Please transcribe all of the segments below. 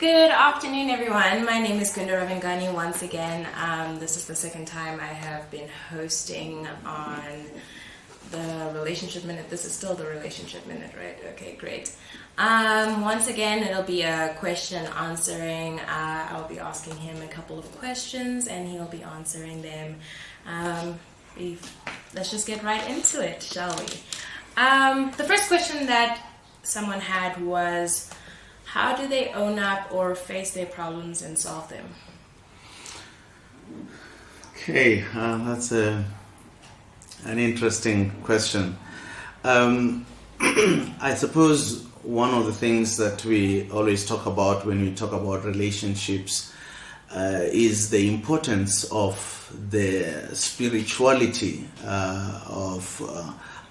Good afternoon, everyone. My name is Gundo Ravhengani once again. This is the second time I have been hosting on the Relationship Minute. This is still the Relationship Minute, right? Okay, great. Once again, it'll be a question answering. I'll be asking him a couple of questions and he'll be answering them. Let's just get right into it, shall we? The first question that someone had was, how do they own up or face their problems and solve them? Okay, that's an interesting question. I suppose one of the things that we always talk about when we talk about relationships is the importance of the spirituality of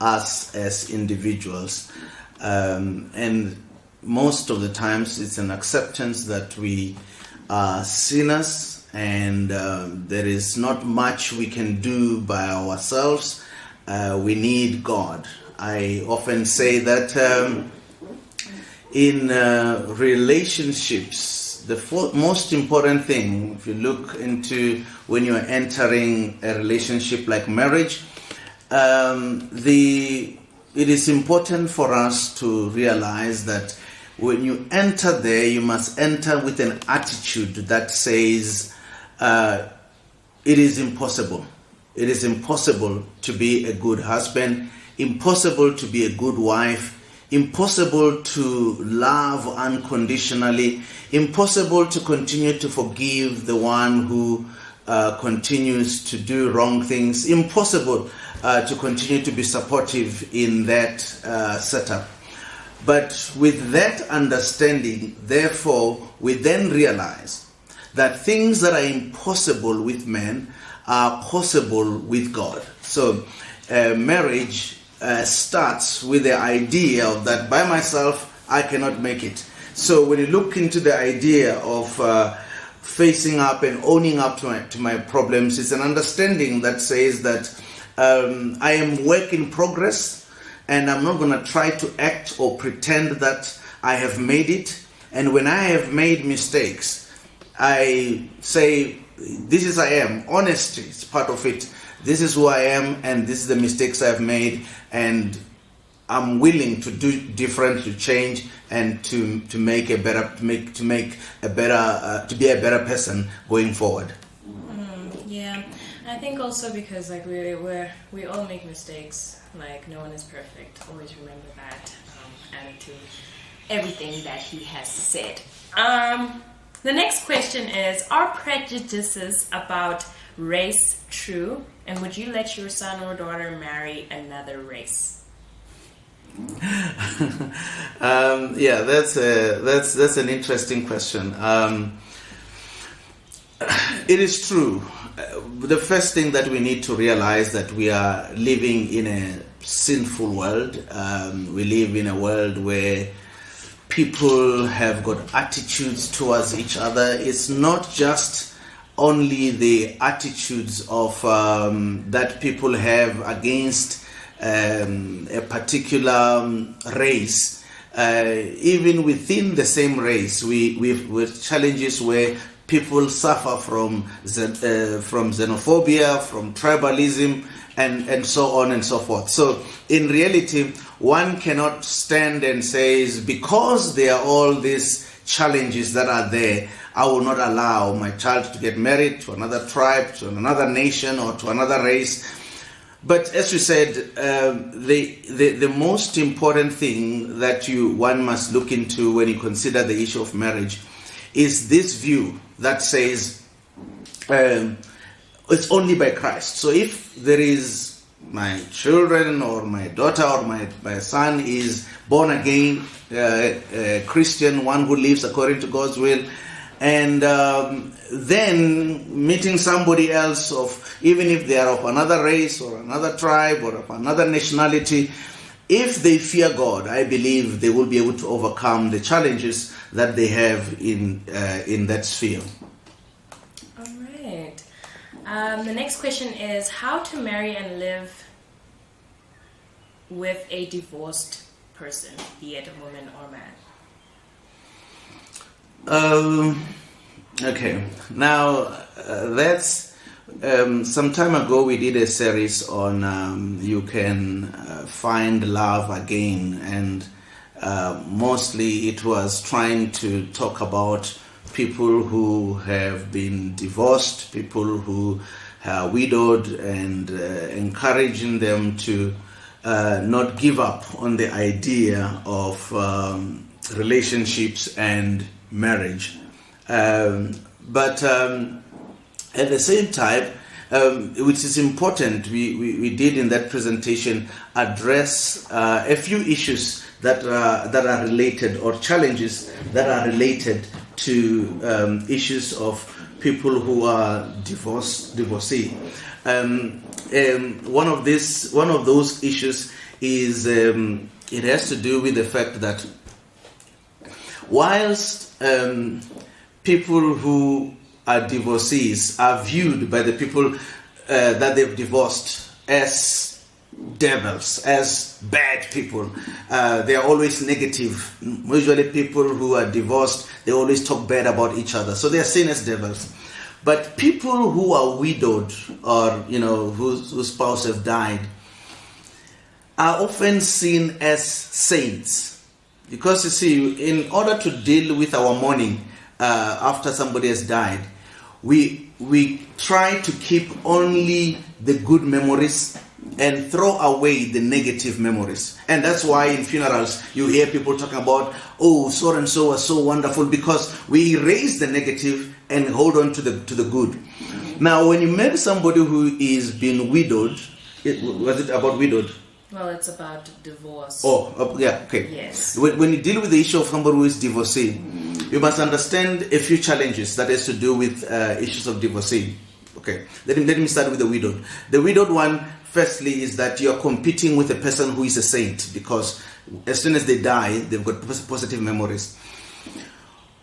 us as individuals. And most of the times it's an acceptance that we are sinners and there is not much we can do by ourselves. We need God. I often say that in relationships, the most important thing, if you look into when you're entering a relationship like marriage, it is important for us to realize that when you enter there, you must enter with an attitude that says, it is impossible. It is impossible to be a good husband, impossible to be a good wife, impossible to love unconditionally, impossible to continue to forgive the one who continues to do wrong things, impossible to continue to be supportive in that setup. But with that understanding, therefore, we then realize that things that are impossible with men are possible with God. So marriage starts with the idea of that by myself, I cannot make it. So when you look into the idea of facing up and owning up to my problems, it's an understanding that says that I am work in progress, and I'm not going to try to act or pretend that I have made it. And when I have made mistakes, I say, this is I am. Honesty is part of it. This is who I am, and this is the mistakes I've made, and I'm willing to do different, to change, and to be a better person going forward. Yeah, I think also because like we all make mistakes. Like no one is perfect. Always remember that. And to everything that he has said. The next question is: are prejudices about race true? And would you let your son or daughter marry another race? Yeah, that's an interesting question. It is true. The first thing that we need to realize that we are living in a sinful world. We live in a world where people have got attitudes towards each other. It's not just only the attitudes of that people have against a particular race. Even within the same race, with challenges where people suffer from xenophobia, from tribalism, and so on and so forth. So in reality, one cannot stand and say, because there are all these challenges that are there, I will not allow my child to get married to another tribe, to another nation, or to another race. But as you said, the most important thing that one must look into when you consider the issue of marriage is this view that says it's only by Christ. So if there is my children or my daughter or my son is born again, a Christian, one who lives according to God's will, and then meeting somebody else even if they are of another race or another tribe or of another nationality, if they fear God, I believe they will be able to overcome the challenges that they have in that sphere. All right. The next question is how to marry and live with a divorced person, be it a woman or man. Okay. Now, that's some time ago we did a series on you can find love again, and mostly it was trying to talk about people who have been divorced, people who are widowed, and encouraging them to not give up on the idea of relationships and marriage. But at the same time, which is important, we did in that presentation address a few issues that are related, or challenges that are related to issues of people who are divorcee. One of those issues is it has to do with the fact that whilst people who are divorcees are viewed by the people that they've divorced as devils, as bad people. They are always negative. Usually people who are divorced, they always talk bad about each other. So they are seen as devils. But people who are widowed, or whose spouse have died, are often seen as saints. Because you see, in order to deal with our mourning after somebody has died, we try to keep only the good memories and throw away the negative memories. And that's why in funerals you hear people talking about, oh, so and so was so wonderful, because we erase the negative and hold on to the good. Now, when you marry somebody who is being widowed, was it about widowed? Well, it's about divorce. Oh, yeah, okay. Yes. When you deal with the issue of somebody who is divorcee, you must understand a few challenges that has to do with issues of divorcee. Okay, let me start with the widowed. The widowed one, firstly, is that you're competing with a person who is a saint, because as soon as they die, they've got positive memories.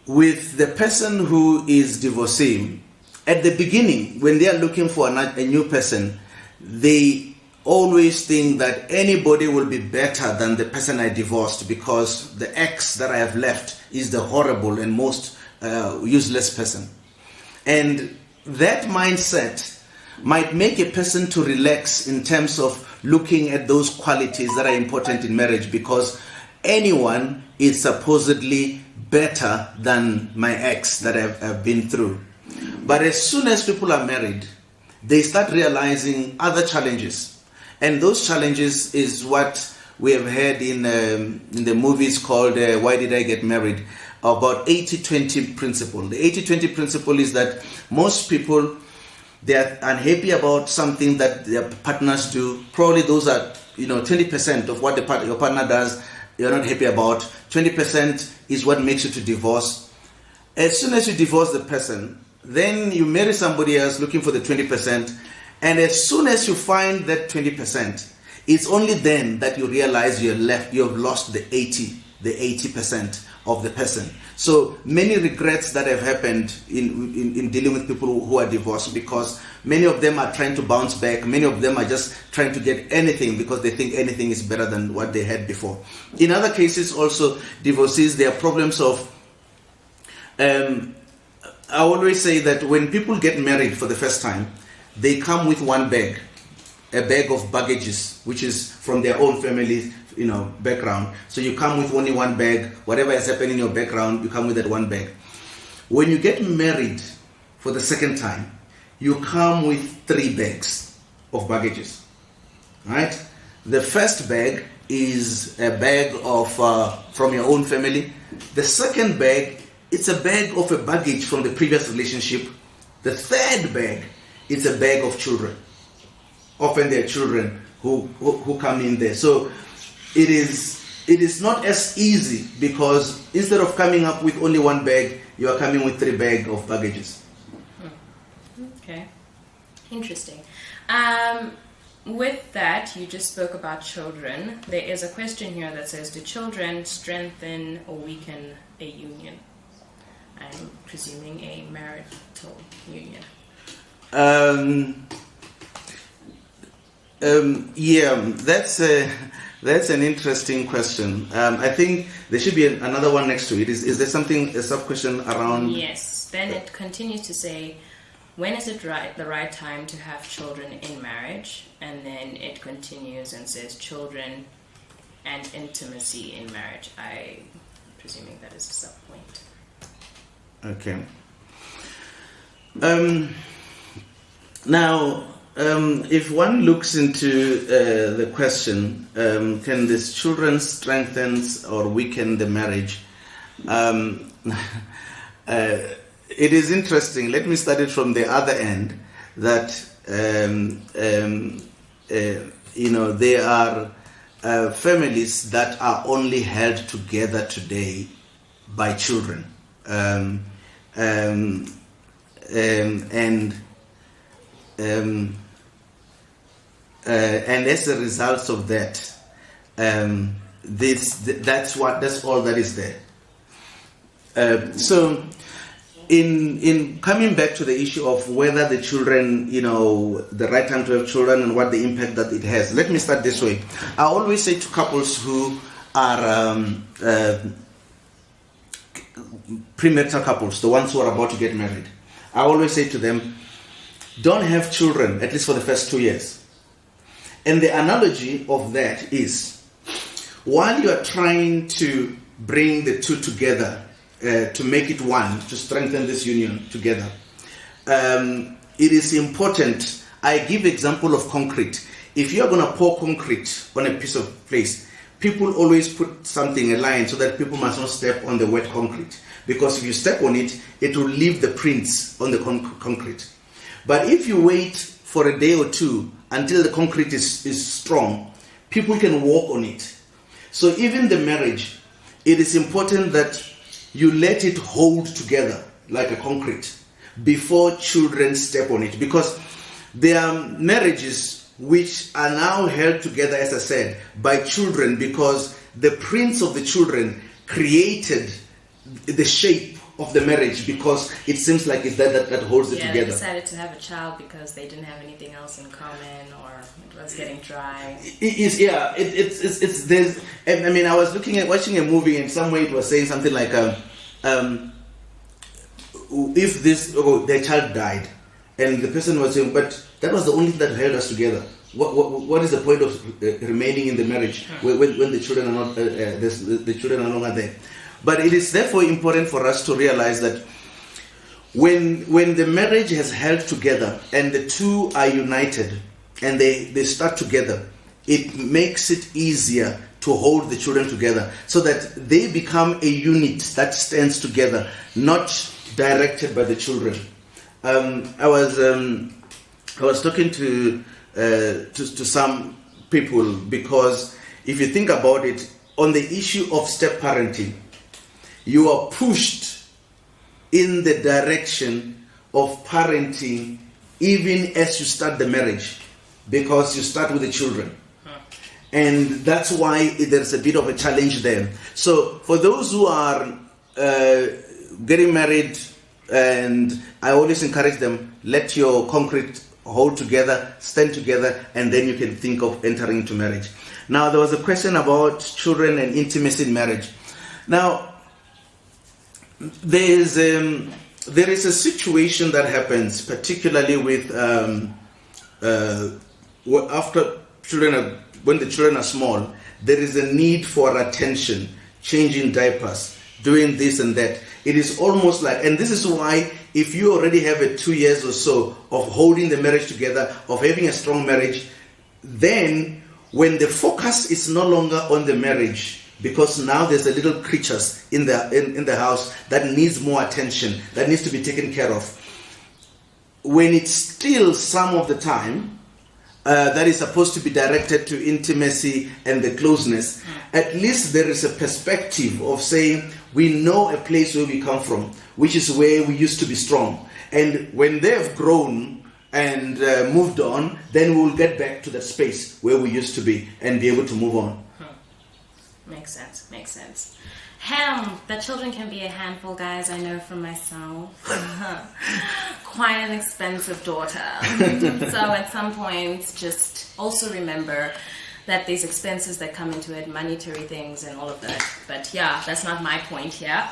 With the person who is divorcee, at the beginning, when they are looking for a new person, they always think that anybody will be better than the person I divorced, because the ex that I have left is the horrible and most useless person. And that mindset might make a person to relax in terms of looking at those qualities that are important in marriage, because anyone is supposedly better than my ex that I've been through. But as soon as people are married, they start realizing other challenges. And those challenges is what we have heard in the movies called Why Did I Get Married? About 80-20 principle. The 80-20 principle is that most people, they are unhappy about something that their partners do. Probably those are 20% of what your partner does you're not happy about. 20% is what makes you to divorce. As soon as you divorce the person, then you marry somebody else looking for the 20%. And as soon as you find that 20%, it's only then that you realize you have lost the 80% of the person. So many regrets that have happened in dealing with people who are divorced, because many of them are trying to bounce back. Many of them are just trying to get anything because they think anything is better than what they had before. In other cases also, divorcees, there are problems of I always say that when people get married for the first time, they come with one bag, a bag of baggages, which is from their own family, background. So you come with only one bag. Whatever has happened in your background, you come with that one bag. When you get married for the second time, you come with 3 bags of baggages. Right? The first bag is a bag of from your own family. The second bag, it's a bag of a baggage from the previous relationship. The third bag, it's a bag of children. Often they're children who come in there. So it is not as easy, because instead of coming up with only one bag, you are coming with 3 bags of baggages. Okay, interesting. With that, you just spoke about children. There is a question here that says, do children strengthen or weaken a union? I'm presuming a marital union. Yeah, that's an interesting question. I think there should be another one next to it. Is there something, a sub question around? Yes. Then it continues to say, when is it the right time to have children in marriage? And then it continues and says children and intimacy in marriage. I'm presuming that is a sub point. Okay. Now, if one looks into the question, can these children strengthen or weaken the marriage? It is interesting. Let me start it from the other end. That there are families that are only held together today by children, and as a result of that, that's all that is there. So, in coming back to the issue of whether the children, the right time to have children and what the impact that it has, let me start this way. I always say to couples who are premarital couples, the ones who are about to get married, I always say to them, don't have children, at least for the first 2 years. And the analogy of that is, while you are trying to bring the two together, to make it one, to strengthen this union together, it is important. I give example of concrete. If you are going to pour concrete on a piece of place, people always put something, a line, so that people must not step on the wet concrete. Because if you step on it, it will leave the prints on the concrete. But if you wait for a day or two until the concrete is strong, people can walk on it. So even the marriage, it is important that you let it hold together like a concrete before children step on it. Because there are marriages which are now held together, as I said, by children, because the prints of the children created the shape of the marriage, because it seems like it's that holds it together. They decided to have a child because they didn't have anything else in common, or it was getting dry. It's there's. I mean, I was watching a movie, and some way it was saying something like, if their child died, and the person was saying, but that was the only thing that held us together. What is the point of remaining in the marriage when the children are not the children are no longer there? But it is therefore important for us to realize that when the marriage has held together and the two are united and they start together, it makes it easier to hold the children together so that they become a unit that stands together, not directed by the children. I was talking to some people, because if you think about it, on the issue of step parenting, you are pushed in the direction of parenting even as you start the marriage, because you start with the children. And that's why there's a bit of a challenge there. So for those who are getting married, and I always encourage them, let your concrete hold together, stand together, and then you can think of entering into marriage. Now, there was a question about children and intimacy in marriage. Now, there is a situation that happens, particularly with after children when the children are small. There is a need for attention, changing diapers, doing this and that. It is almost like, and this is why, if you already have 2 years or so of holding the marriage together, of having a strong marriage, then when the focus is no longer on the marriage, because now there's a little creatures in the house that needs more attention, that needs to be taken care of. When it's still some of the time that is supposed to be directed to intimacy and the closeness, at least there is a perspective of saying, we know a place where we come from, which is where we used to be strong. And when they have grown and moved on, then we'll get back to that space where we used to be and be able to move on. Makes sense. Makes sense. That children can be a handful, guys. I know from myself. Quite an expensive daughter. So at some point, just also remember that there's expenses that come into it, monetary things and all of that. But yeah, that's not my point here.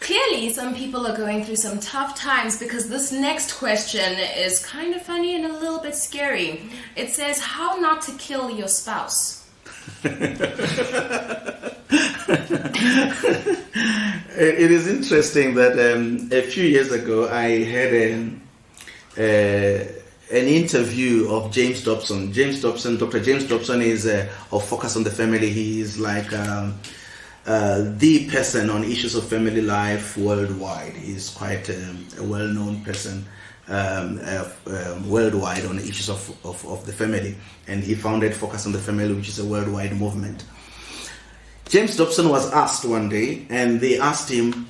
Clearly, some people are going through some tough times because this next question is kind of funny and a little bit scary. It says, how not to kill your spouse. It is interesting that a few years ago I had an interview of James Dobson. Dr. James Dobson is of Focus on the Family. He is like the person on issues of family life worldwide. He's quite a well-known person worldwide on issues of the family, and he founded Focus on the Family, which is a worldwide movement. James Dobson was asked one day, and they asked him,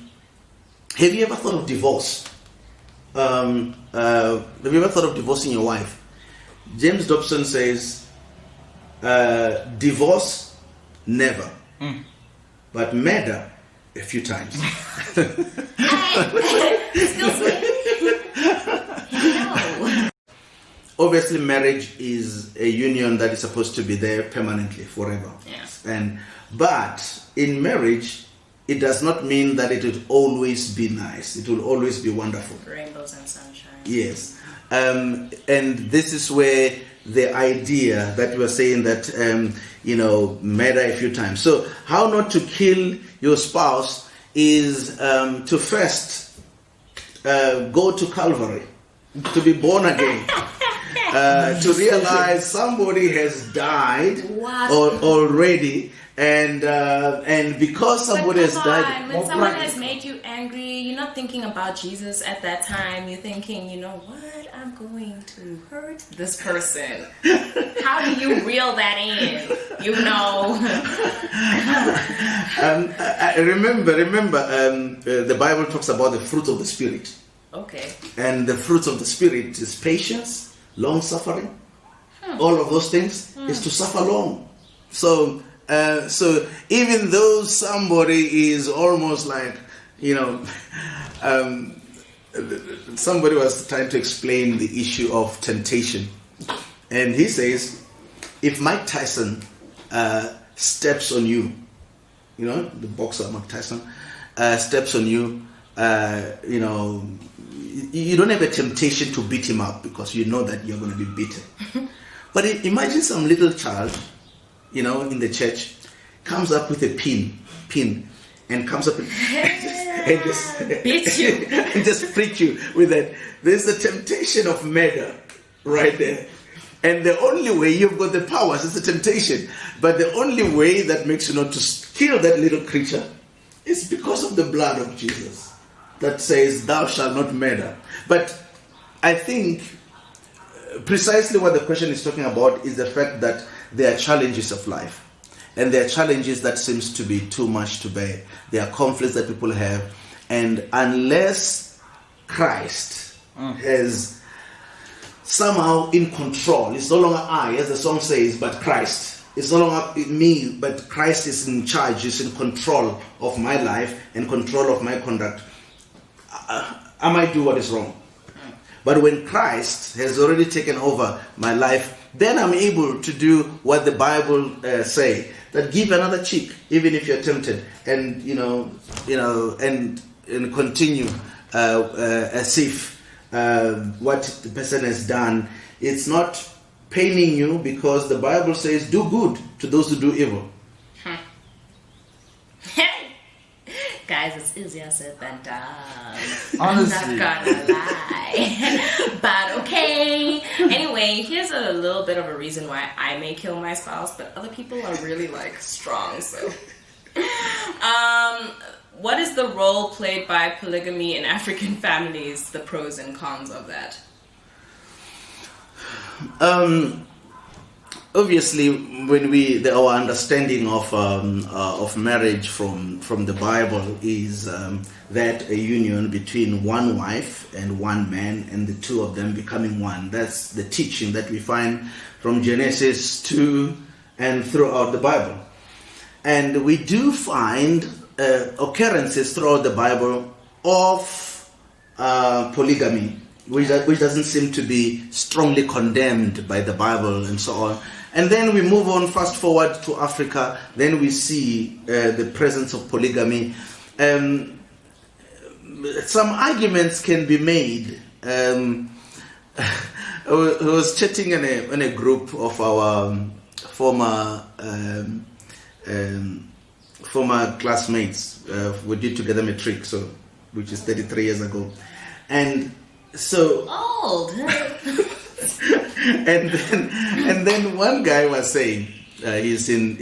have you ever thought of divorce? Have you ever thought of divorcing your wife? James Dobson says, divorce, never. But murder, a few times. Excuse me. No. Obviously, marriage is a union that is supposed to be there permanently, forever. Yes. But in marriage, it does not mean that it will always be nice. It will always be wonderful. Rainbows and sunshine. Yes. And this is where the idea that you were saying that, murder a few times. So how not to kill your spouse is to first go to Calvary, to be born again. To realize somebody has died already, and because somebody has died. When someone has made you angry, you're not thinking about Jesus at that time. You're thinking, you know what? I'm going to hurt this person. How do you reel that in? Remember, the Bible talks about the fruit of the Spirit. Okay. And the fruit of the Spirit is patience, long suffering. All of those things is to suffer long. So even though somebody is almost like, somebody was trying to explain the issue of temptation, and he says, if Mike Tyson steps on you, the boxer Mike Tyson steps on you, you don't have a temptation to beat him up because you know that you're going to be beaten. But imagine some little child, in the church, comes up with a pin, and comes up and just beat you and just freak you with that. There's the temptation of murder right there. And the only way, you've got the powers, it's a temptation. But the only way that makes you not to kill that little creature is because of the blood of Jesus that says, thou shalt not murder. But I think precisely what the question is talking about is the fact that there are challenges of life. And there are challenges that seems to be too much to bear. There are conflicts that people have. And unless Christ is somehow in control, it's no longer I, as the song says, but Christ. It's no longer me, but Christ is in charge, is in control of my life and control of my conduct. I might do what is wrong. But when Christ has already taken over my life, then I'm able to do what the Bible say, that give another cheek, even if you're tempted, and and continue as if what the person has done, it's not paining you, because the Bible says, do good to those who do evil. Guys, it's easier said than done. Honestly. I'm not gonna lie. But okay. Anyway, here's a little bit of a reason why I may kill my spouse, but other people are really strong, so. What is the role played by polygamy in African families, the pros and cons of that? Obviously, when our understanding of marriage from the Bible is that a union between one wife and one man, and the two of them becoming one. That's the teaching that we find from Genesis 2 and throughout the Bible. And we do find occurrences throughout the Bible of polygamy, which doesn't seem to be strongly condemned by the Bible and so on. And then we move on, fast forward to Africa, then we see the presence of polygamy. Some arguments can be made. I was chatting in a group of our former classmates. We did together matric, so which is 33 years ago, and so old. and then one guy was saying he's in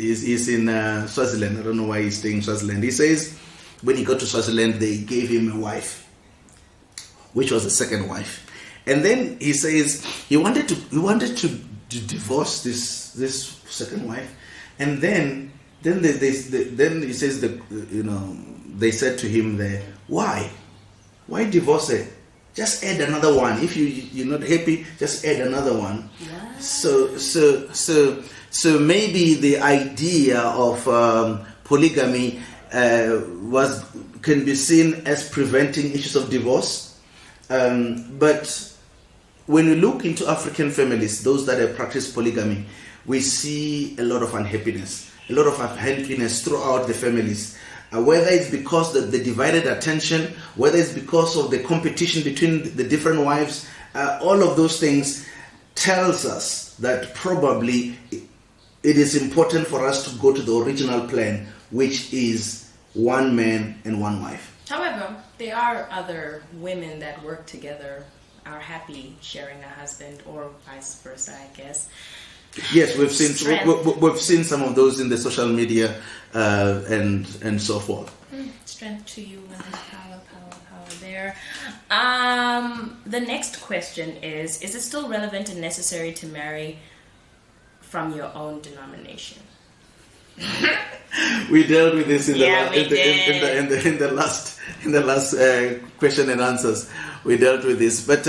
Swaziland. I don't know why he's staying in Swaziland. He says when he got to Swaziland, they gave him a wife, which was the second wife. And then he says he wanted to divorce this second wife, and then he says they said to him there, why divorce her? Just add another one. If you're not happy, just add another one. Yeah. So maybe the idea of polygamy can be seen as preventing issues of divorce, but when we look into African families, those that have practiced polygamy, we see a lot of unhappiness throughout the families. Whether it's because of the divided attention, whether it's because of the competition between the different wives, all of those things tells us that probably it is important for us to go to the original plan, which is one man and one wife. However, there are other women that work together, are happy sharing a husband, or vice versa, I guess. Yes, we've seen some of those in the social media and so forth. Strength to you, and power there. The next question is it still relevant and necessary to marry from your own denomination? We dealt with this in the last question and answers. We dealt with this, but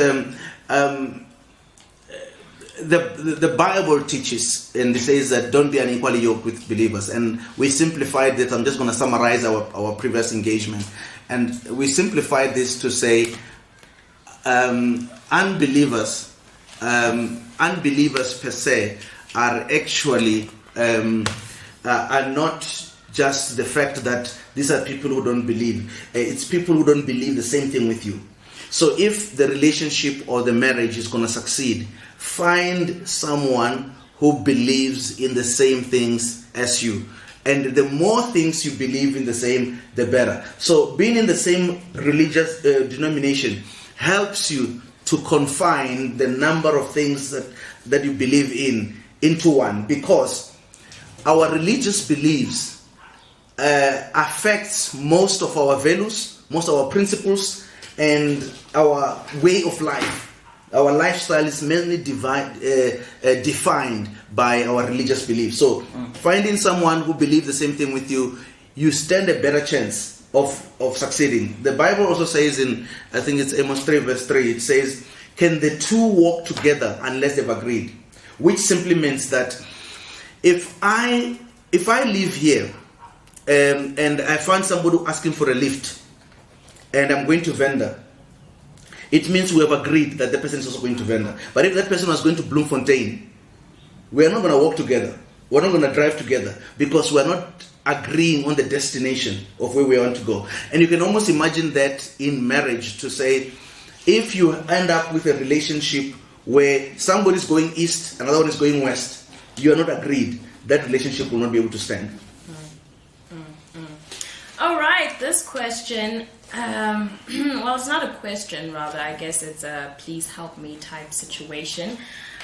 the Bible teaches, and it says that don't be unequally yoked with believers. And we simplified it. I'm just going to summarize our previous engagement, and we simplified this to say unbelievers per se are actually are not just the fact that these are people who don't believe. It's people who don't believe the same thing with you. So if the relationship or the marriage is going to succeed, find someone who believes in the same things as you. And the more things you believe in the same, the better. So being in the same religious denomination helps you to confine the number of things that you believe in into one, because our religious beliefs affects most of our values, most of our principles, and our way of life. Our lifestyle is mainly defined by our religious beliefs. So finding someone who believes the same thing with you, you stand a better chance of succeeding. The Bible also says in, I think it's Amos 3 verse 3, it says, can the two walk together unless they've agreed? Which simply means that if I live here and I find somebody asking for a lift, and I'm going to Venda, it means we have agreed that the person is also going to Venda. But if that person was going to Bloemfontein, we are not going to walk together. We're not going to drive together, because we're not agreeing on the destination of where we want to go. And you can almost imagine that in marriage, to say, if you end up with a relationship where somebody is going east, another one is going west, you are not agreed, that relationship will not be able to stand. All right, this question, well, it's not a question, rather, I guess it's a please help me type situation.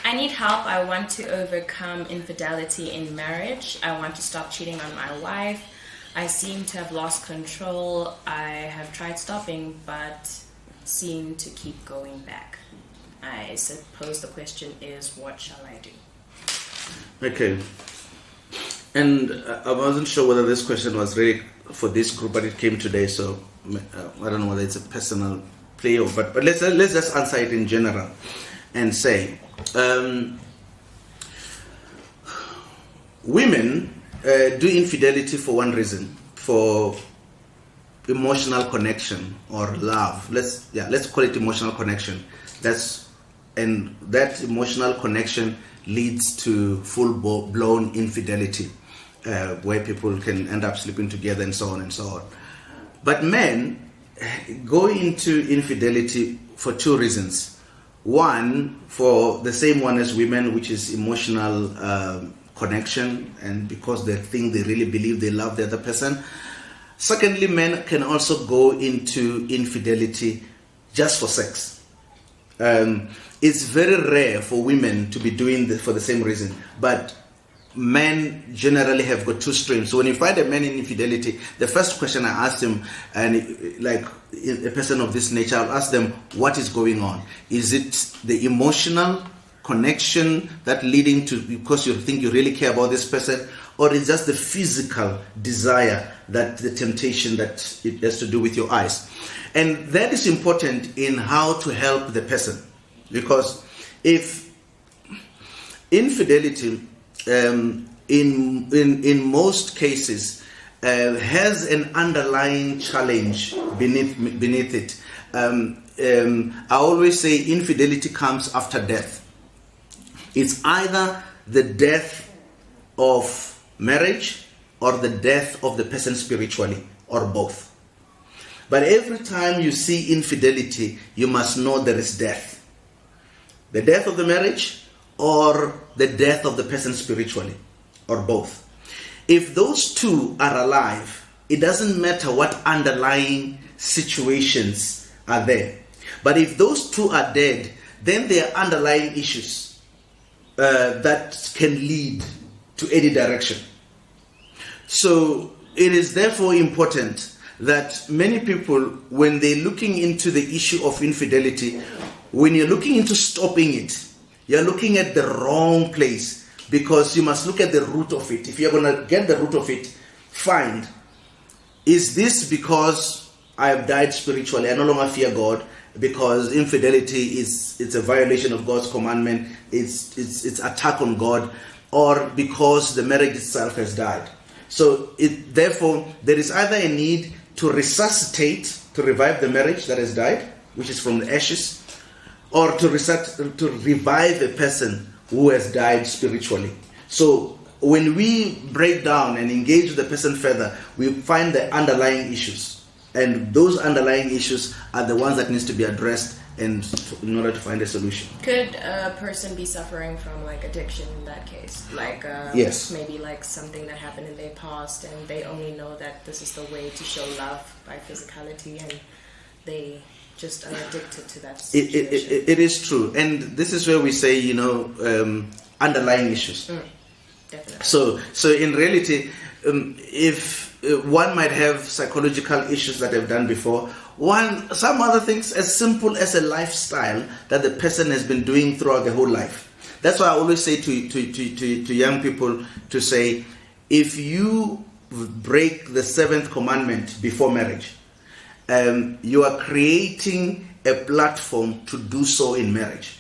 I need help. I want to overcome infidelity in marriage. I want to stop cheating on my wife. I seem to have lost control. I have tried stopping, but seem to keep going back. I suppose the question is, what shall I do? Okay. And I wasn't sure whether this question was really for this group, but it came today, so I don't know whether it's a personal play or, but let's just answer it in general and say, women do infidelity for one reason, for emotional connection or love. Let's call it emotional connection. And that emotional connection leads to full-blown infidelity, where people can end up sleeping together and so on and so on. But men go into infidelity for two reasons. One, for the same one as women, which is emotional connection, and because they think, they really believe they love the other person. Secondly, men can also go into infidelity just for sex. It's very rare for women to be doing this for the same reason, but men generally have got two streams. So when you find a man in infidelity, the first question I ask him, and like a person of this nature, I'll ask them, what is going on? Is it the emotional connection that leading to, because you think you really care about this person, or it's just the physical desire, that the temptation that it has to do with your eyes? And that is important in how to help the person, because if infidelity in most cases has an underlying challenge beneath it, I always say infidelity comes after death. It's either the death of marriage or the death of the person spiritually, or both. But every time you see infidelity, you must know there is death. The death of the marriage or the death of the person spiritually, or both. If those two are alive, it doesn't matter what underlying situations are there. But if those two are dead, then there are underlying issues that can lead to any direction. So it is therefore important that many people, when they're looking into the issue of infidelity, when you're looking into stopping it, you're looking at the wrong place, because you must look at the root of it. If you're going to get the root of it, find, is this because I have died spiritually, I no longer fear God, because infidelity it's a violation of God's commandment, it's attack on God, or because the marriage itself has died. So therefore there is either a need to resuscitate, to revive the marriage that has died, which is from the ashes, or to revive a person who has died spiritually. So when we break down and engage the person further, we find the underlying issues. And those underlying issues are the ones that needs to be addressed, and in order to find a solution. Could a person be suffering from like addiction in that case? Like yes. Maybe like something that happened in their past, and they only know that this is the way to show love by physicality, and they just are addicted to that situation. It is true. And this is where we say, underlying issues. Definitely. So in reality, if one might have psychological issues that they've done before, some other things as simple as a lifestyle that the person has been doing throughout the whole life. That's why I always say to young people to say, if you break the 7th commandment before marriage, you are creating a platform to do so in marriage,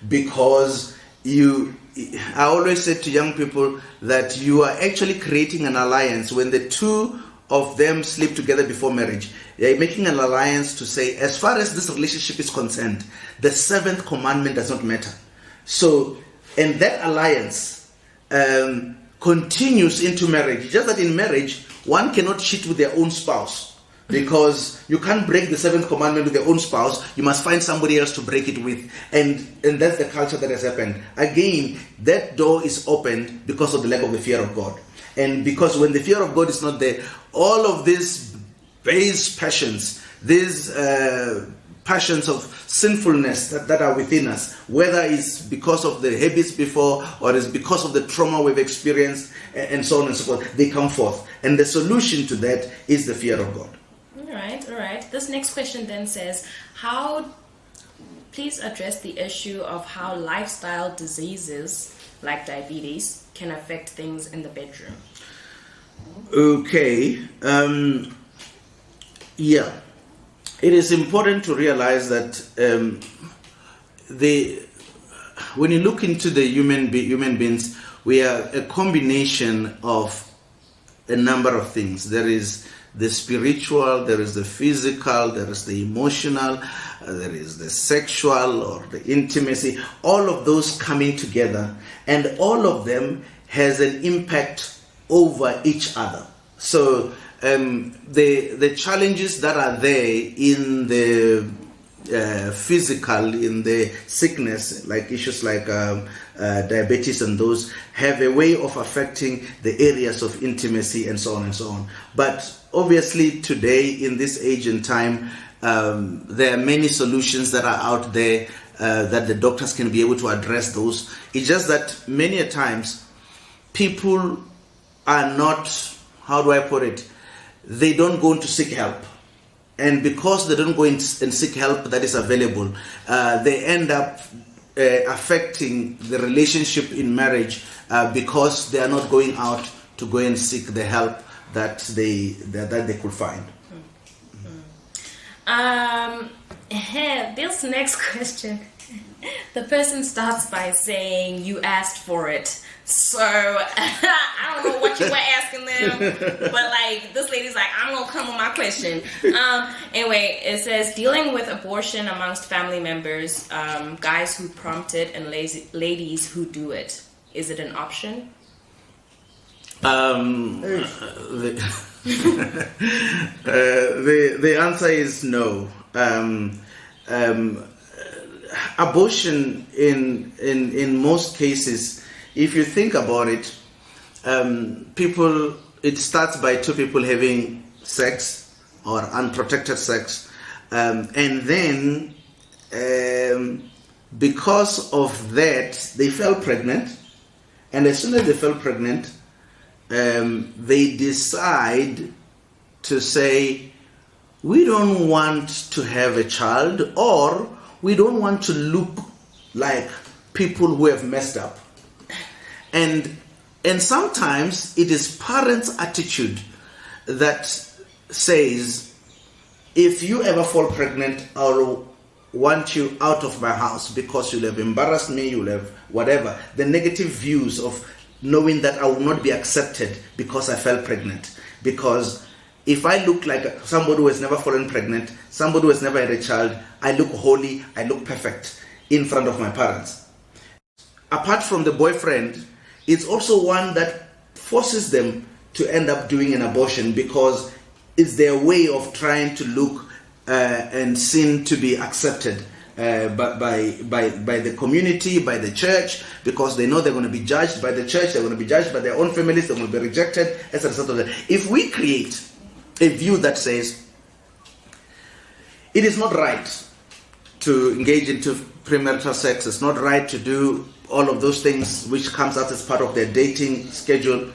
because I always say to young people that you are actually creating an alliance. When the two of them sleep together before marriage, they are making an alliance to say, as far as this relationship is concerned, the 7th commandment does not matter. So, and that alliance continues into marriage. Just that in marriage, one cannot cheat with their own spouse, because you can't break the 7th commandment with your own spouse. You must find somebody else to break it with, and that's the culture that has happened. Again, that door is opened because of the lack of the fear of God, and because when the fear of God is not there, all of these base passions, these passions of sinfulness that are within us, whether it's because of the habits before or it's because of the trauma we've experienced, and so on and so forth, they come forth, and the solution to that is the fear of God. All right. This next question then says, please address the issue of how lifestyle diseases like diabetes can affect things in the bedroom. Okay. Yeah. It is important to realize that when you look into the human beings, we are a combination of a number of things. There is the spiritual, there is the physical, there is the emotional, there is the sexual or the intimacy, all of those coming together, and all of them has an impact over each other. So the challenges that are there in the physical, in the sickness, like issues like diabetes and those, have a way of affecting the areas of intimacy and so on and so on. But obviously today, in this age and time, there are many solutions that are out there that the doctors can be able to address those. It's just that many a times people are not, how do I put it, they don't go to seek help. And because they don't go in and seek help that is available, they end up affecting the relationship in marriage because they are not going out to go and seek the help that they could find. This next question, the person starts by saying you asked for it. So I don't know what you were asking them, but like this lady's like, I'm gonna come with my question. Anyway, it says dealing with abortion amongst family members, guys who prompt it and ladies who do it. Is it an option? The answer is no. Abortion in most cases, if you think about it, it starts by two people having sex or unprotected sex, and then because of that they fell pregnant, and as soon as they fell pregnant, they decide to say, we don't want to have a child, or we don't want to look like people who have messed up. And sometimes it is parents' attitude that says, if you ever fall pregnant, I'll want you out of my house because you'll have embarrassed me, you'll have whatever. The negative views of knowing that I will not be accepted because I fell pregnant. Because if I look like somebody who has never fallen pregnant, somebody who has never had a child, I look holy, I look perfect in front of my parents. Apart from the boyfriend, it's also one that forces them to end up doing an abortion because it's their way of trying to look and seem to be accepted by the community, by the church, because they know they're going to be judged by the church, they're going to be judged by their own families, they're going to be rejected, as a result of that. If we create a view that says it is not right to engage into premarital sex, it's not right to do all of those things which comes out as part of their dating schedule,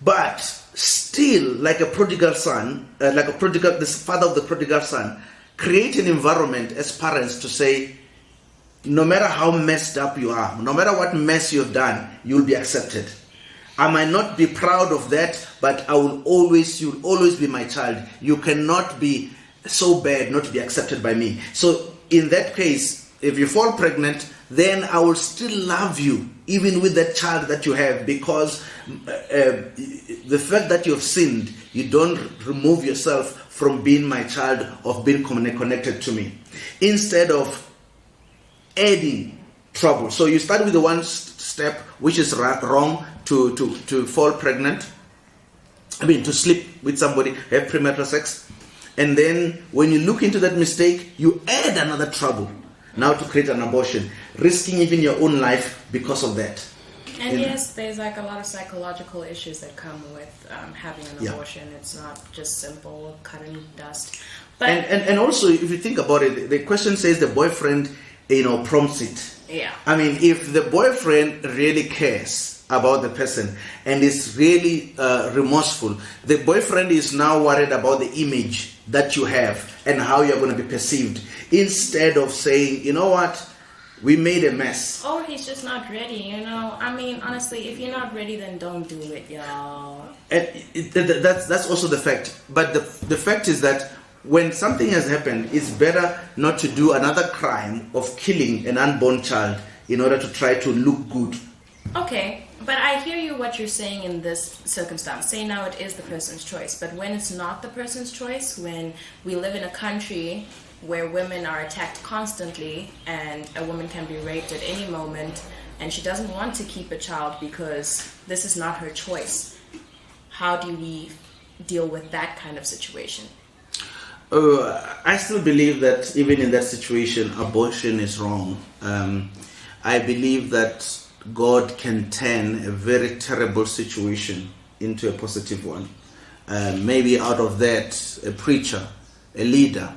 but still, like a prodigal son, this father of the prodigal son, create an environment as parents to say, no matter how messed up you are, no matter what mess you've done, you'll be accepted. I might not be proud of that, but you'll always be my child. You cannot be so bad not to be accepted by me. So in that case, if you fall pregnant, then I will still love you, even with that child that you have, because the fact that you have sinned, you don't remove yourself from being my child, of being connected to me, instead of adding trouble. So you start with the one step, which is wrong, to fall pregnant, to sleep with somebody, have premarital sex, and then when you look into that mistake, you add another trouble now to create an abortion, risking even your own life because of that. And yes, there's like a lot of psychological issues that come with having an abortion. It's not just simple cutting dust. But and also, if you think about it, the question says the boyfriend, prompts it. Yeah. If the boyfriend really cares about the person and is really remorseful, the boyfriend is now worried about the image that you have and how you're going to be perceived, instead of saying, you know what, we made a mess. Or he's just not ready, honestly, if you're not ready, then don't do it, y'all. And that's also the fact. But the fact is that when something has happened, it's better not to do another crime of killing an unborn child in order to try to look good. Okay, But I hear you what you're saying in this circumstance. Say now it is the person's choice, but when it's not the person's choice, when we live in a country where women are attacked constantly and a woman can be raped at any moment and she doesn't want to keep a child because this is not her choice, how do we deal with that kind of situation? I still believe that even in that situation, abortion is wrong. I believe that God can turn a very terrible situation into a positive one. Maybe out of that, a preacher, a leader,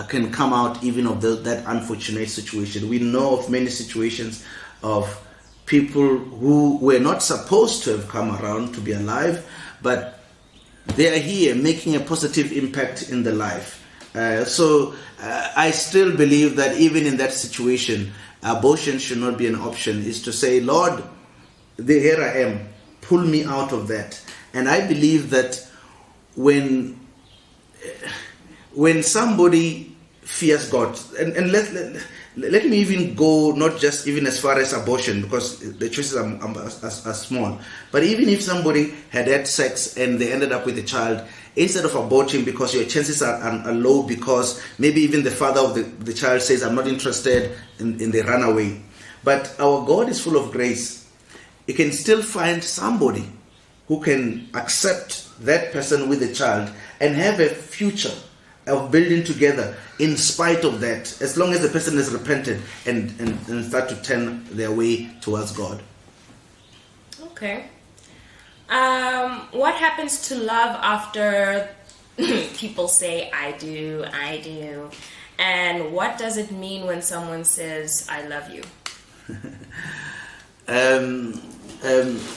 can come out even of that unfortunate situation. We know of many situations of people who were not supposed to have come around to be alive, but they are here making a positive impact in the life. So I still believe that even in that situation, abortion should not be an option. Is to say, Lord, here I am, pull me out of that. And I believe that when somebody fears God, and let me even go not just even as far as abortion, because the choices are small, but even if somebody had sex and they ended up with a child, instead of aborting because your chances are low, because maybe even the father of the child says, I'm not interested, and they run away. But our God is full of grace. You can still find somebody who can accept that person with the child and have a future of building together in spite of that, as long as the person has repented and start to turn their way towards God. Okay. What happens to love after people say, I do, and what does it mean when someone says, I love you?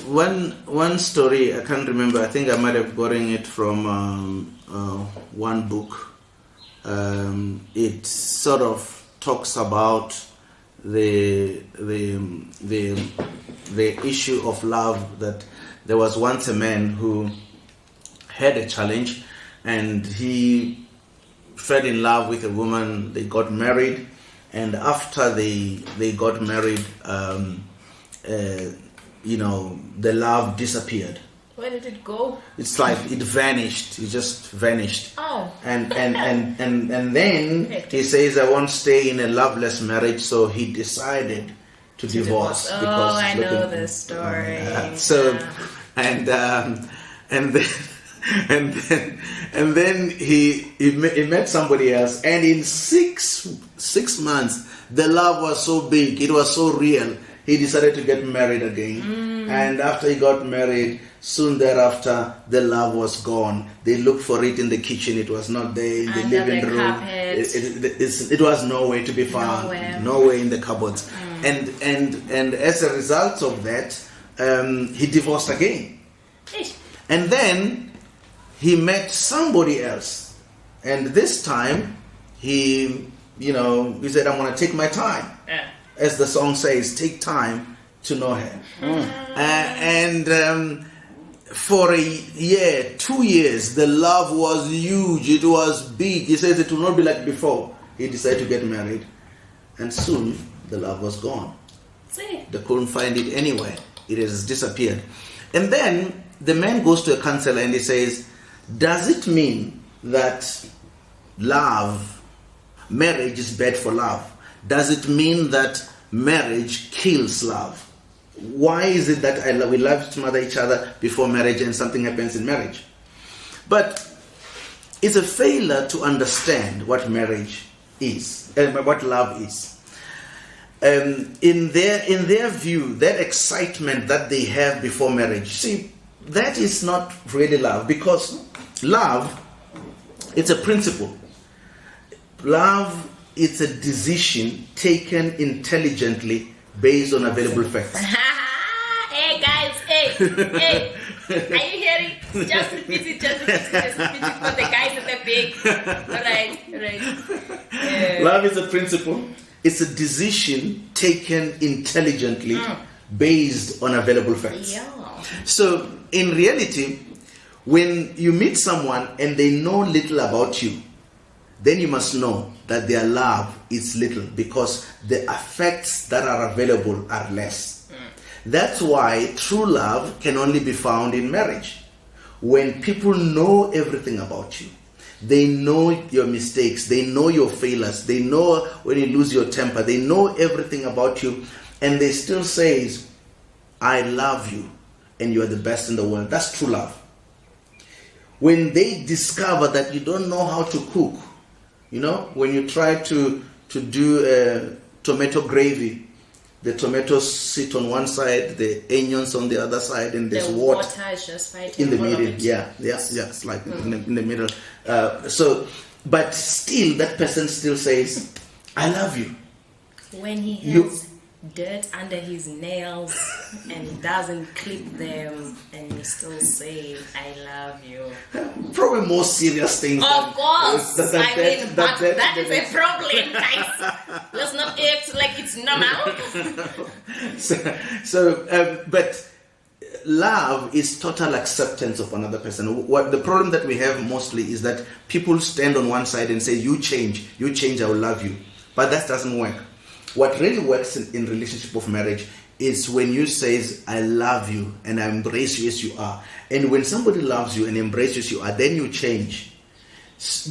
One story, I can't remember, I think I might have gotten it from one book. It sort of talks about the issue of love, that there was once a man who had a challenge and he fell in love with a woman. They got married, and after they got married, the love disappeared. Where did it go? It's like it vanished. It just vanished. Oh. And then he says, I won't stay in a loveless marriage, so he decided to divorce. Oh, because I know this story. And then he met somebody else, and in six months the love was so big, it was so real, he decided to get married again. And after he got married, soon thereafter the love was gone. They looked for it in the kitchen, it was not there. In the living room, it was nowhere to be found. Nowhere in the cupboards. And as a result of that, he divorced again. And then he met somebody else, and this time he said, I'm going to take my time. As the song says, take time to know her. And for a year, 2 years, the love was huge, it was big. He says it will not be like before. He decided to get married, and soon the love was gone. They couldn't find it anywhere. It has disappeared. And then the man goes to a counselor and he says, does it mean that marriage is bad for love? Does it mean that marriage kills love? Why is it that we love to mother each other before marriage and something happens in marriage? But it's a failure to understand what marriage is and what love is. In their view, that excitement that they have before marriage, see, that is not really love, because love, it's a principle. Love, it's a decision taken intelligently based on available facts. Hey guys, hey, are you hearing? Just repeat it for the guys at the big. Alright. Love is a principle. It's a decision taken intelligently based on available facts. Yeah. So in reality, when you meet someone and they know little about you, then you must know that their love is little, because the effects that are available are less. That's why true love can only be found in marriage. When people know everything about you, they know your mistakes, they know your failures, they know when you lose your temper, they know everything about you, and they still says, I love you and you are the best in the world. That's true love. When they discover that you don't know how to cook, when you try to do tomato gravy, the tomatoes sit on one side, the onions on the other side, and there's water is just fighting in the middle. Yeah, it's like in the middle. But still, that person still says, I love you. When he has dirt under his nails and doesn't clip them, and you still say, I love you. Probably more serious things. Of course. That is a problem, guys. Let's not act like it's normal. But love is total acceptance of another person. What the problem that we have mostly is that people stand on one side and say, you change, I will love you. But that doesn't work. What really works in relationship of marriage is when you say, I love you and I embrace you as you are. And when somebody loves you and embraces you as you are, then you change.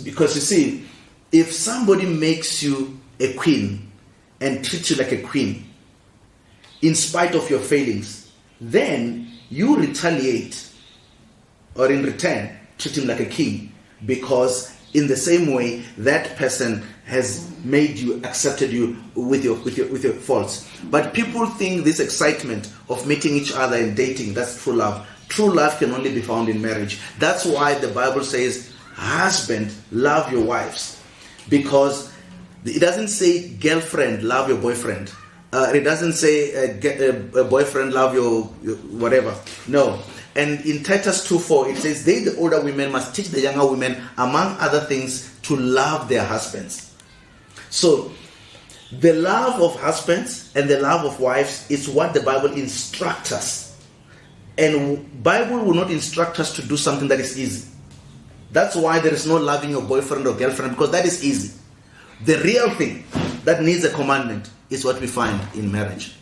Because you see, if somebody makes you a queen and treats you like a queen, in spite of your failings, then you retaliate, or in return, treat him like a king. Because in the same way, that person has made you, accepted you with your faults. But people think this excitement of meeting each other and dating, that's true love. True love can only be found in marriage. That's why the Bible says, husband, love your wives. Because it doesn't say, girlfriend, love your boyfriend. It doesn't say, a boyfriend, love your whatever. No. And in Titus 2:4, it says, they, the older women, must teach the younger women, among other things, to love their husbands. So, the love of husbands and the love of wives is what the Bible instructs us. And Bible will not instruct us to do something that is easy. That's why there is no loving your boyfriend or girlfriend, because that is easy. The real thing that needs a commandment is what we find in marriage.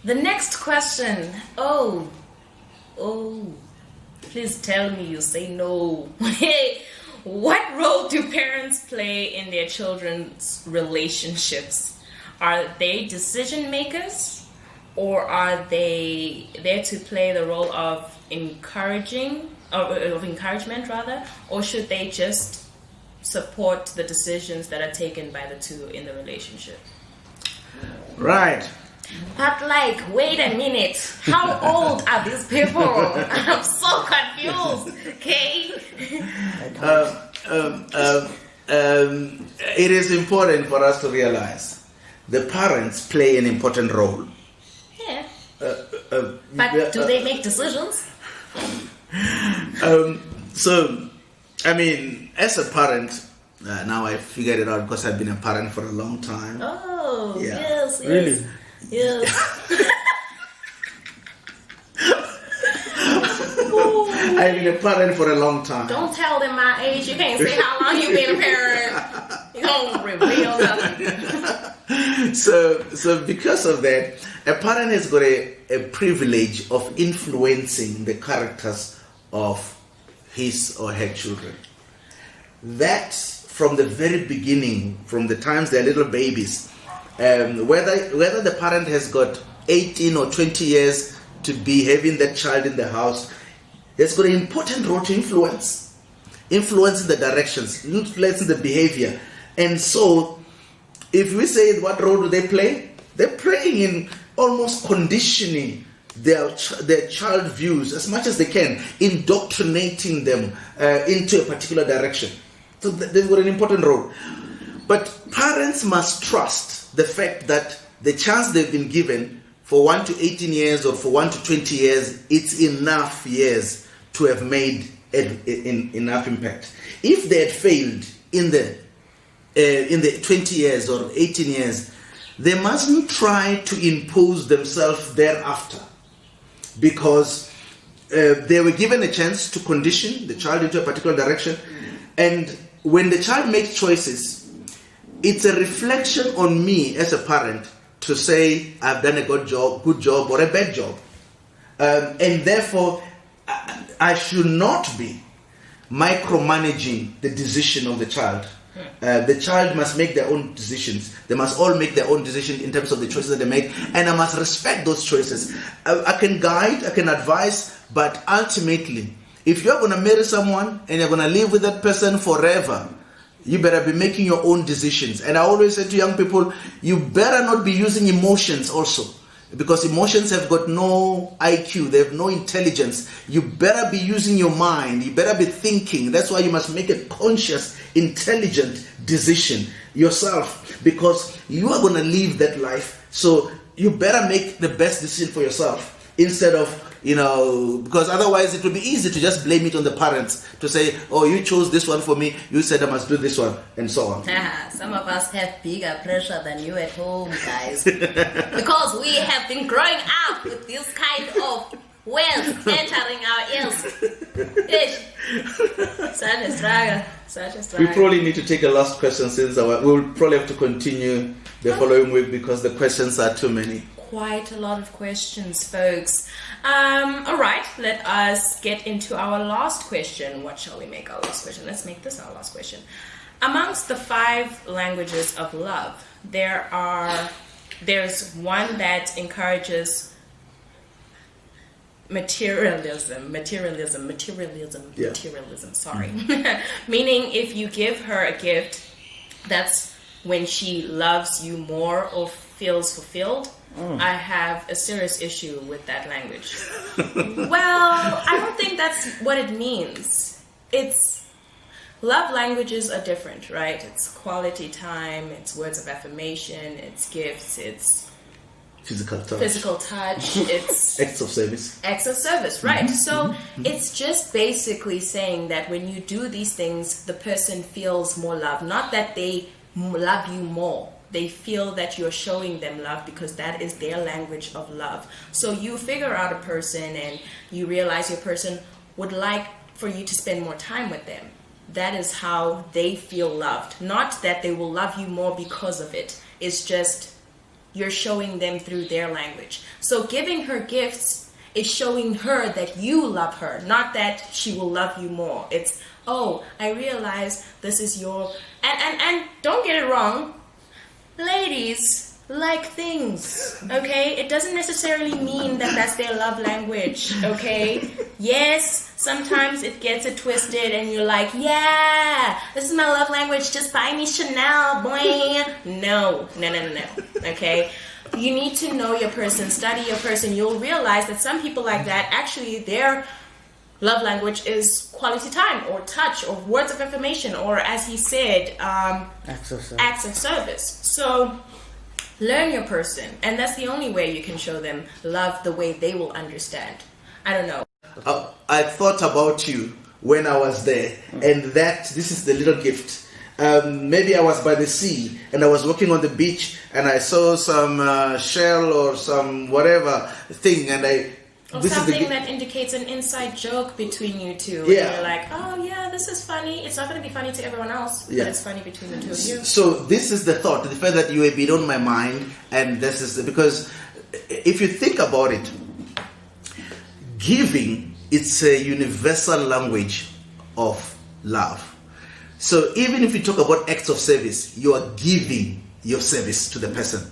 The next question. Oh, please tell me you say no. What role do parents play in their children's relationships? Are they decision makers, or are they there to play the role of encouragement rather, or should they just support the decisions that are taken by the two in the relationship? Right. But wait a minute. How old are these people? I'm so confused. Okay. It is important for us to realize the parents play an important role. Yeah. But do they make decisions? As a parent, now I figured it out because I've been a parent for a long time. Oh, yeah. Yes. Really? Yes. I've been a parent for a long time. Don't tell them my age. You can't say how long you've been a parent. You don't reveal nothing. So because of that, a parent has got a privilege of influencing the characters of his or her children. That from the very beginning, from the times they're little babies, whether the parent has got 18 or 20 years to be having that child in the house, has got an important role to influencing the directions, influencing the behavior. And so, if we say what role do they play? They're playing in almost conditioning their child views as much as they can, indoctrinating them into a particular direction. So they've got an important role. But parents must trust the fact that the chance they've been given for 1 to 18 years or for 1 to 20 years, it's enough years to have made enough impact. If they had failed in the 20 years or 18 years, they mustn't try to impose themselves thereafter, because they were given a chance to condition the child into a particular direction. And when the child makes choices, it's a reflection on me as a parent to say I've done a good job or a bad job. And therefore, I should not be micromanaging the decision of the child. The child must make their own decisions. They must all make their own decisions in terms of the choices that they make, and I must respect those choices. I can guide, I can advise, but ultimately, if you're going to marry someone and you're going to live with that person forever, you better be making your own decisions. And I always say to young people, you better not be using emotions also, because emotions have got no IQ, they have no intelligence. You better be using your mind, you better be thinking. That's why you must make a conscious, intelligent decision yourself, because you are going to live that life. So you better make the best decision for yourself, instead of, because otherwise it will be easy to just blame it on the parents, to say, oh, you chose this one for me, you said I must do this one, and so on. Some of us have bigger pressure than you at home, guys, because we have been growing up with this kind of wealth entering our ears. Such a struggle. We probably need to take a last question, since we'll probably have to continue the following week because the questions are too many. Quite a lot of questions, folks. All right, let us get into our last question. What shall we make our last question? Let's make this our last question. Amongst the 5 languages of love, there's one that encourages materialism. Sorry. Meaning, if you give her a gift, that's when she loves you more or feels fulfilled. I have a serious issue with that language. Well, I don't think that's what it means. Love languages are different, right? It's quality time, it's words of affirmation, it's gifts, it's physical touch, it's acts of service. Right? So it's just basically saying that when you do these things, the person feels more love. Not that they love you more. They feel that you're showing them love because that is their language of love. So you figure out a person and you realize your person would like for you to spend more time with them. That is how they feel loved. Not that they will love you more because of it. It's just you're showing them through their language. So giving her gifts is showing her that you love her, not that she will love you more. It's, oh, I realize this is your... And don't get it wrong. Ladies like things, okay? It doesn't necessarily mean that that's their love language, okay? Yes, sometimes it gets it twisted and you're like, yeah, this is my love language, just buy me Chanel, boy. No, okay? You need to know your person, study your person. You'll realize that some people like that, actually their love language is quality time or touch or words of affirmation or, as he said, acts of service. So learn your person, and that's the only way you can show them love the way they will understand. I don't know. I thought about you when I was there, and this is the little gift. Maybe I was by the sea and I was walking on the beach and I saw some shell or some whatever thing, and or something that indicates an inside joke between you two. Yeah. And you're like, oh yeah, this is funny. It's not going to be funny to everyone else, but it's funny between the two of you. So this is the thought, the fact that you have been on my mind, and this is because if you think about it, giving, it's a universal language of love. So even if you talk about acts of service, you are giving your service to the person.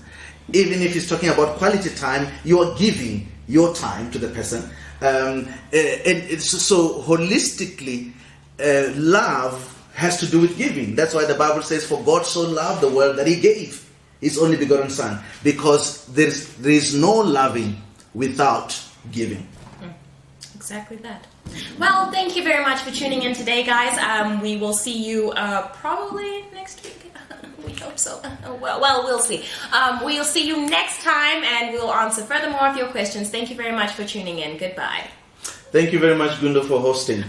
Even if he's talking about quality time, you are giving your time to the person. And it's so holistically, love has to do with giving. That's why the Bible says, for God so loved the world that he gave his only begotten son, because there is no loving without giving. Exactly that. Well, thank you very much for tuning in today, guys. We will see you probably next week. We hope so. Well, we'll see. We'll see you next time, and we'll answer further more of your questions. Thank you very much for tuning in. Goodbye. Thank you very much, Gundo, for hosting.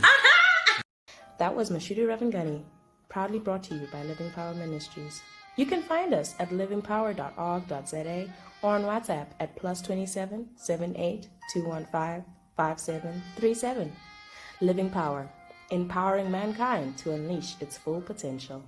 That was Mashudu Ravhengani, proudly brought to you by Living Power Ministries. You can find us at livingpower.org.za or on WhatsApp at +27 78 215 5737. Living Power, empowering mankind to unleash its full potential.